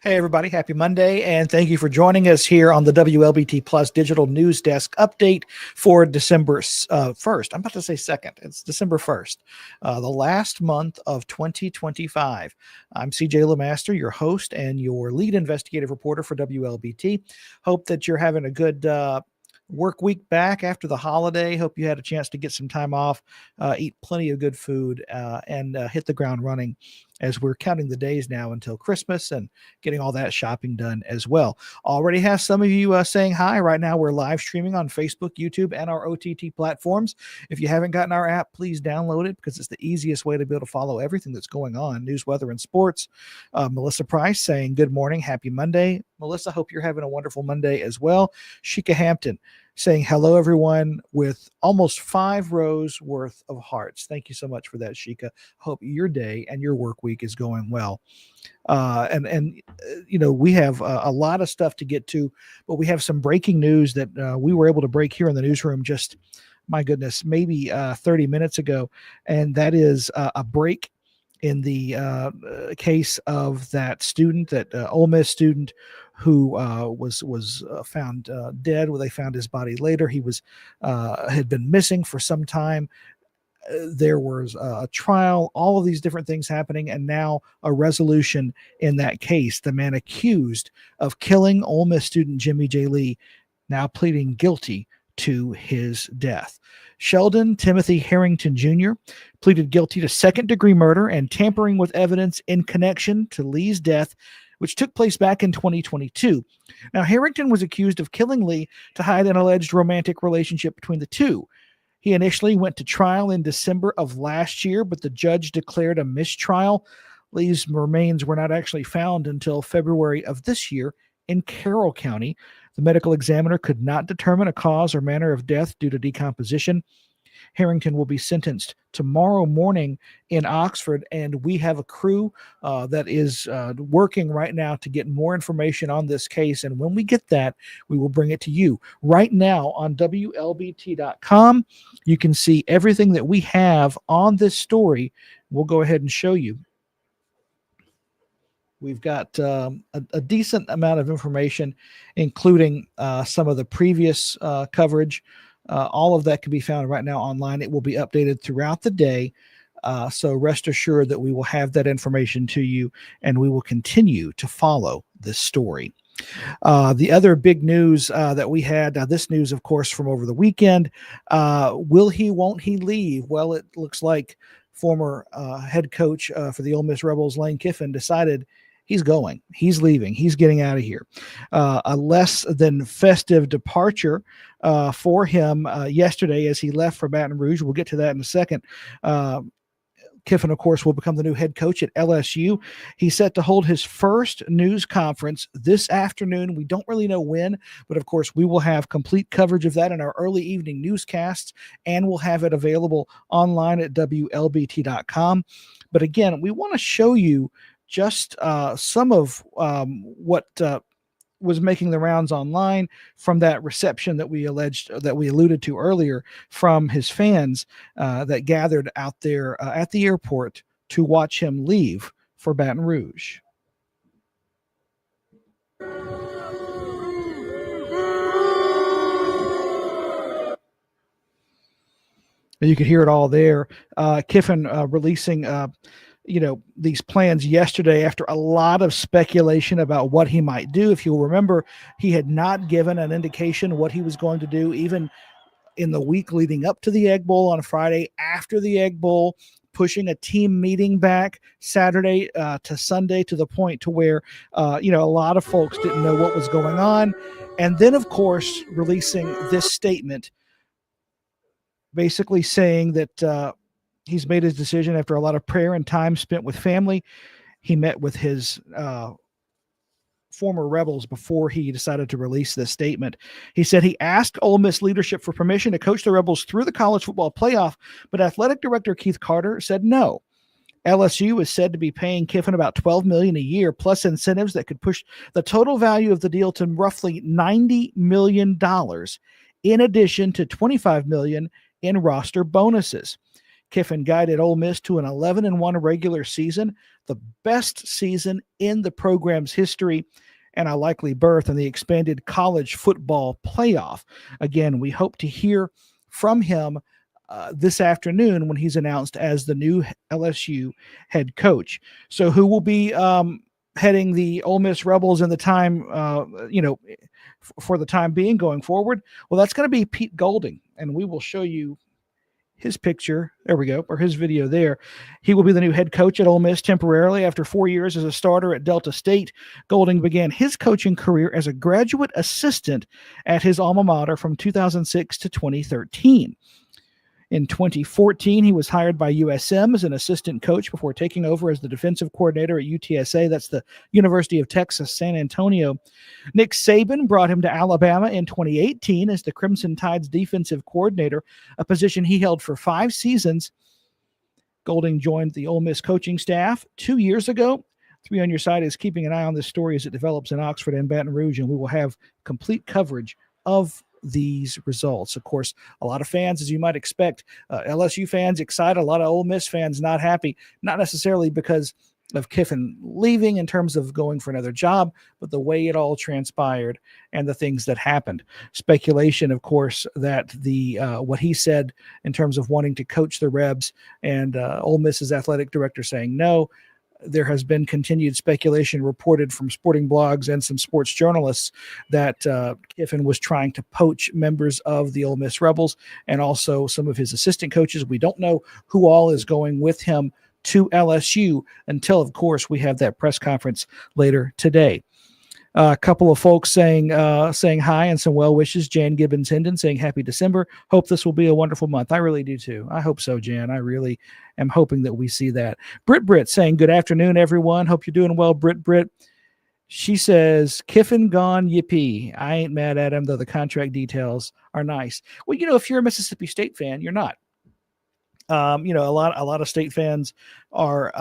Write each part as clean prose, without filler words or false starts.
Hey, everybody. Happy Monday. And thank you for joining us here on the WLBT Plus Digital News Desk update for December 1st. I'm about to say 2nd. It's December 1st, the last month of 2025. I'm CJ LeMaster, your host and your lead investigative reporter for WLBT. Hope that you're having a good work week back after the holiday. Hope you had a chance to get some time off, eat plenty of good food, and hit the ground running as we're counting the days now until Christmas and getting all that shopping done as well. Already have some of you saying hi. Right now we're live streaming on Facebook, YouTube, and our OTT platforms. If you haven't gotten our app, please download it because it's the easiest way to be able to follow everything that's going on, news, weather, and sports. Melissa Price saying good morning, happy Monday. Melissa, hope you're having a wonderful Monday as well. Sheikah Hampton saying hello, everyone, with almost 5 rows worth of hearts. Thank you so much for that, Sheikah. Hope your day and your work week is going well. You know, we have a lot of stuff to get to, but we have some breaking news that we were able to break here in the newsroom just, my goodness, maybe 30 minutes ago. And that is a break in the case of that student, that Ole Miss student who was found dead. Well, they found his body later. He was had been missing for some time. There was a trial, all of these different things happening, and now a resolution in that case. The man accused of killing Ole Miss student Jimmy J. Lee now pleading guilty to his death. Sheldon Timothy Harrington Jr. pleaded guilty to second-degree murder and tampering with evidence in connection to Lee's death, which took place back in 2022. Now, Harrington was accused of killing Lee to hide an alleged romantic relationship between the two. He initially went to trial in December of last year, but the judge declared a mistrial. Lee's remains were not actually found until February of this year in Carroll County. The medical examiner could not determine a cause or manner of death due to decomposition. Harrington will be sentenced tomorrow morning in Oxford, and we have a crew that is working right now to get more information on this case. And when we get that, we will bring it to you. Right now on WLBT.com, you can see everything that we have on this story. We'll go ahead and show you. We've got a decent amount of information, including some of the previous coverage. All of that can be found right now online. It will be updated throughout the day. So rest assured that we will have that information to you, and we will continue to follow this story. The other big news that we had, this news, of course, from over the weekend, will he, won't he leave? Well, it looks like former head coach for the Ole Miss Rebels, Lane Kiffin, decided He's going. He's leaving. He's getting out of here. A less than festive departure for him yesterday as he left for Baton Rouge. We'll get to that in a second. Kiffin, of course, will become the new head coach at LSU. He's set to hold his first news conference this afternoon. We don't really know when, but of course, we will have complete coverage of that in our early evening newscasts, and we'll have it available online at WLBT.com. But again, we want to show you just some of what was making the rounds online from that reception that we alluded to earlier from his fans that gathered out there at the airport to watch him leave for Baton Rouge. You could hear it all there. Kiffin releasing these plans yesterday after a lot of speculation about what he might do. If you'll remember, he had not given an indication what he was going to do, even in the week leading up to the Egg Bowl on Friday, after the Egg Bowl, pushing a team meeting back Saturday to Sunday to the point to where, a lot of folks didn't know what was going on. And then, of course, releasing this statement, basically saying that he's made his decision after a lot of prayer and time spent with family. He met with his former Rebels before he decided to release this statement. He said he asked Ole Miss leadership for permission to coach the Rebels through the college football playoff, but athletic director Keith Carter said no. LSU is said to be paying Kiffin about $12 million a year, plus incentives that could push the total value of the deal to roughly $90 million, in addition to $25 million in roster bonuses. Kiffin guided Ole Miss to an 11-1 regular season, the best season in the program's history, and a likely berth in the expanded college football playoff. Again, we hope to hear from him this afternoon when he's announced as the new LSU head coach. So who will be heading the Ole Miss Rebels in the time, for the time being going forward? Well, that's going to be Pete Golding, and we will show you his picture. There we go, or his video there. He will be the new head coach at Ole Miss temporarily after 4 years as a starter at Delta State. Golding began his coaching career as a graduate assistant at his alma mater from 2006 to 2013. In 2014, he was hired by USM as an assistant coach before taking over as the defensive coordinator at UTSA. That's the University of Texas, San Antonio. Nick Saban brought him to Alabama in 2018 as the Crimson Tide's defensive coordinator, a position he held for 5 seasons. Golding joined the Ole Miss coaching staff 2 years ago. 3 on Your Side is keeping an eye on this story as it develops in Oxford and Baton Rouge, and we will have complete coverage of these results. Of course, a lot of fans, as you might expect, LSU fans excited, a lot of Ole Miss fans not happy, not necessarily because of Kiffin leaving in terms of going for another job, but the way it all transpired and the things that happened. Speculation, of course, that the what he said in terms of wanting to coach the Rebs and Ole Miss's athletic director saying no. There has been continued speculation reported from sporting blogs and some sports journalists that Kiffin was trying to poach members of the Ole Miss Rebels and also some of his assistant coaches. We don't know who all is going with him to LSU until, of course, we have that press conference later today. A couple of folks saying hi and some well wishes. Jan Gibbons Hendon saying happy December. Hope this will be a wonderful month. I really do too. I hope so, Jan. I really am hoping that we see that. Britt saying good afternoon, everyone. Hope you're doing well, Britt. She says Kiffin gone, yippee. I ain't mad at him, though the contract details are nice. Well, if you're a Mississippi State fan, you're not. A lot of State fans are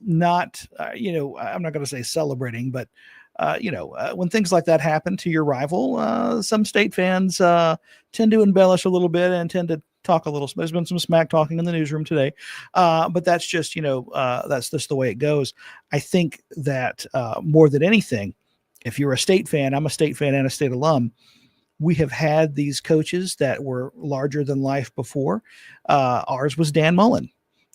not. I'm not going to say celebrating, but. When things like that happen to your rival, some State fans tend to embellish a little bit and tend to talk a little. There's been some smack talking in the newsroom today, but that's just that's just the way it goes. I think that more than anything, if you're a State fan, I'm a State fan and a State alum. We have had these coaches that were larger than life before. Ours was Dan Mullen,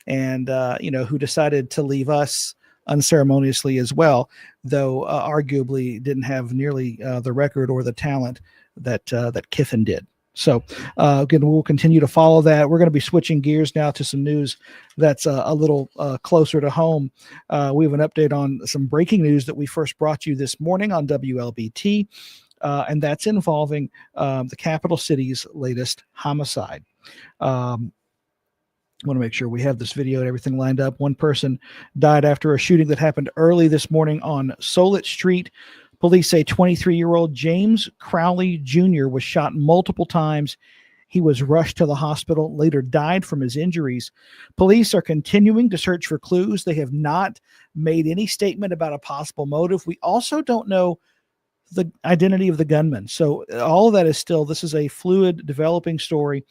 and who decided to leave us unceremoniously as well, though arguably didn't have nearly the record or the talent that Kiffin did. So again, we'll continue to follow that. We're going to be switching gears now to some news that's a little closer to home. We have an update on some breaking news that we first brought you this morning on WLBT, and that's involving the capital city's latest homicide. I want to make sure we have this video and everything lined up. One person died after a shooting that happened early this morning on Solit Street. Police say 23-year-old James Crowley Jr. was shot multiple times. He was rushed to the hospital, later died from his injuries. Police are continuing to search for clues. They have not made any statement about a possible motive. We also don't know the identity of the gunman. So all of that is still, this is a fluid, developing story.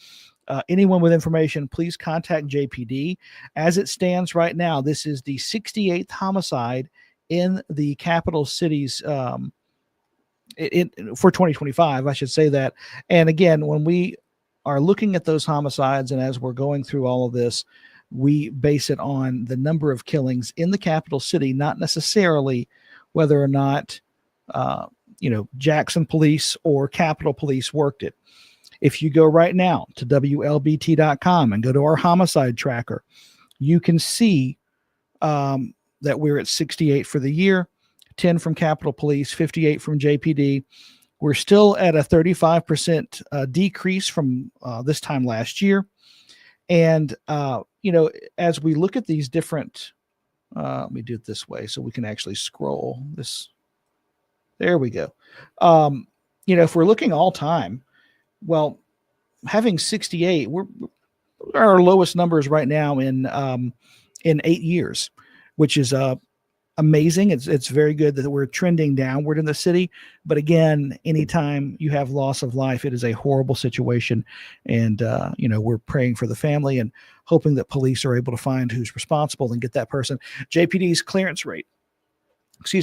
Anyone with information, please contact JPD. As it stands right now, this is the 68th homicide in the capital cities for 2025, I should say that. And again, when we are looking at those homicides and as we're going through all of this, we base it on the number of killings in the capital city, not necessarily whether or not, Jackson police or Capitol police worked it. If you go right now to WLBT.com and go to our homicide tracker, you can see that we're at 68 for the year, 10 from Capitol Police, 58 from JPD. We're still at a 35% decrease from this time last year. And, as we look at these different, let me do it this way so we can actually scroll this. There we go. If we're looking all time, well, having 68, we're our lowest numbers right now in 8 years, which is amazing. It's very good that we're trending downward in the city. But again, anytime you have loss of life, it is a horrible situation. And, we're praying for the family and hoping that police are able to find who's responsible and get that person. JPD's clearance rate,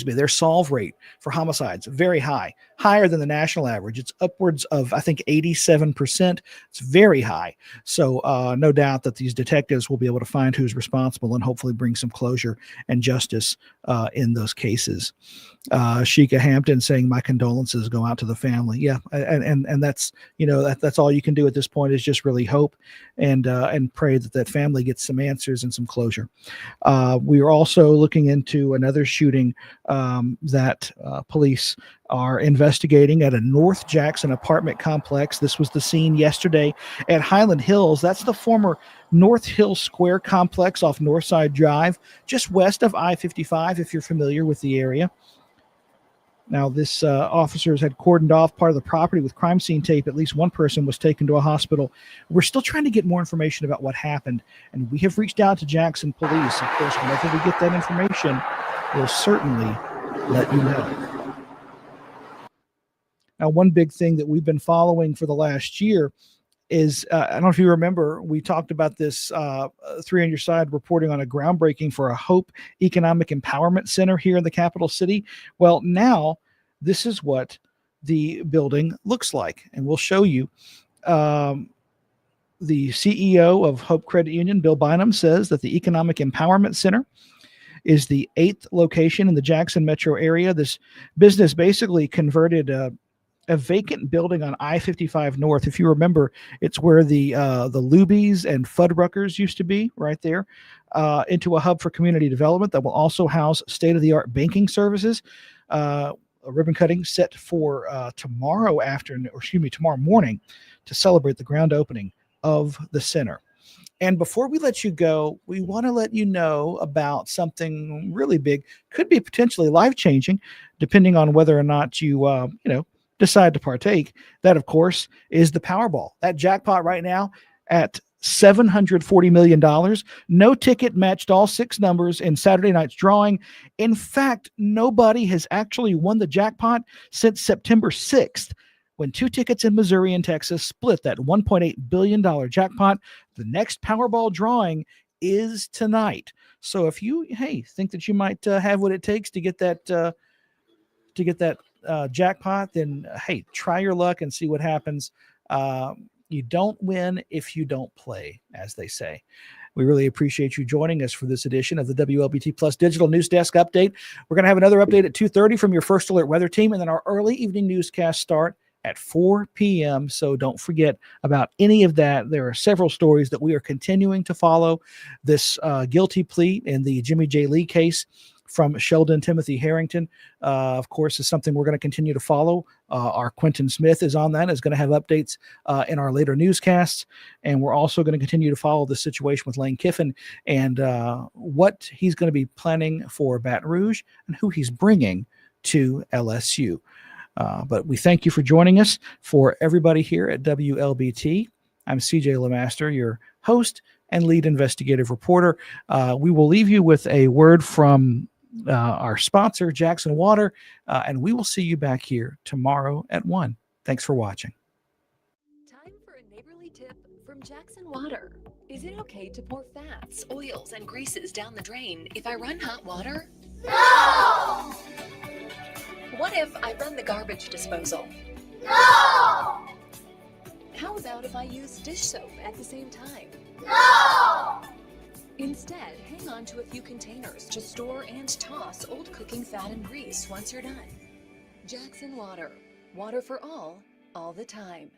their solve rate for homicides, very high, higher than the national average. It's upwards of, I think, 87%. It's very high. So no doubt that these detectives will be able to find who's responsible and hopefully bring some closure and justice in those cases. Sheikah Hampton saying, my condolences go out to the family. Yeah. And that's, that's all you can do at this point is just really hope and pray that family gets some answers and some closure. We are also looking into another shooting that police are investigating at a North Jackson apartment complex. This was the scene yesterday at Highland Hills. That's the former North Hill Square complex off Northside Drive, just west of I-55, if you're familiar with the area. Now, this officers had cordoned off part of the property with crime scene tape. At least one person was taken to a hospital. We're still trying to get more information about what happened, and we have reached out to Jackson Police. Of course, whenever we get that information, we'll certainly let you know. Now, one big thing that we've been following for the last year is, I don't know if you remember, we talked about this 3 on Your Side reporting on a groundbreaking for a Hope Economic Empowerment Center here in the capital city. Well, now this is what the building looks like, and we'll show you. The CEO of Hope Credit Union, Bill Bynum, says that the Economic Empowerment Center is the 8th location in the Jackson metro area. This business basically converted a vacant building on I-55 North. If you remember, it's where the Lubies and Fuddruckers used to be, right there, into a hub for community development that will also house state-of-the-art banking services. A ribbon cutting set for tomorrow morning to celebrate the grand opening of the center. And before we let you go, we want to let you know about something really big, could be potentially life-changing, depending on whether or not you, decide to partake. That, of course, is the Powerball. That jackpot right now at $740 million. No ticket matched all 6 numbers in Saturday night's drawing. In fact, nobody has actually won the jackpot since September 6th, when 2 tickets in Missouri and Texas split that $1.8 billion jackpot. The next Powerball drawing is tonight. So if you, think that you might have what it takes to get that jackpot, then try your luck and see what happens. You don't win if you don't play, as they say. We really appreciate you joining us for this edition of the WLBT Plus Digital News Desk Update. We're going to have another update at 2:30 from your First Alert Weather Team, and then our early evening newscast start at 4 p.m. So don't forget about any of that. There are several stories that we are continuing to follow. This guilty plea in the Jimmy J. Lee case from Sheldon Timothy Harrington, of course, is something we're going to continue to follow. Our Quentin Smith is on that, is going to have updates in our later newscasts. And we're also going to continue to follow the situation with Lane Kiffin and what he's going to be planning for Baton Rouge and who he's bringing to LSU. But we thank you for joining us. For everybody here at WLBT, I'm CJ Lemaster, your host and lead investigative reporter. We will leave you with a word from our sponsor, Jackson Water, and we will see you back here tomorrow at 1. Thanks for watching. Time for a neighborly tip from Jackson Water. Is it okay to pour fats, oils, and greases down the drain if I run hot water? No! What if I run the garbage disposal? No! How about if I use dish soap at the same time? No! Instead, hang on to a few containers to store and toss old cooking fat and grease once you're done. Jackson Water. Water for all the time.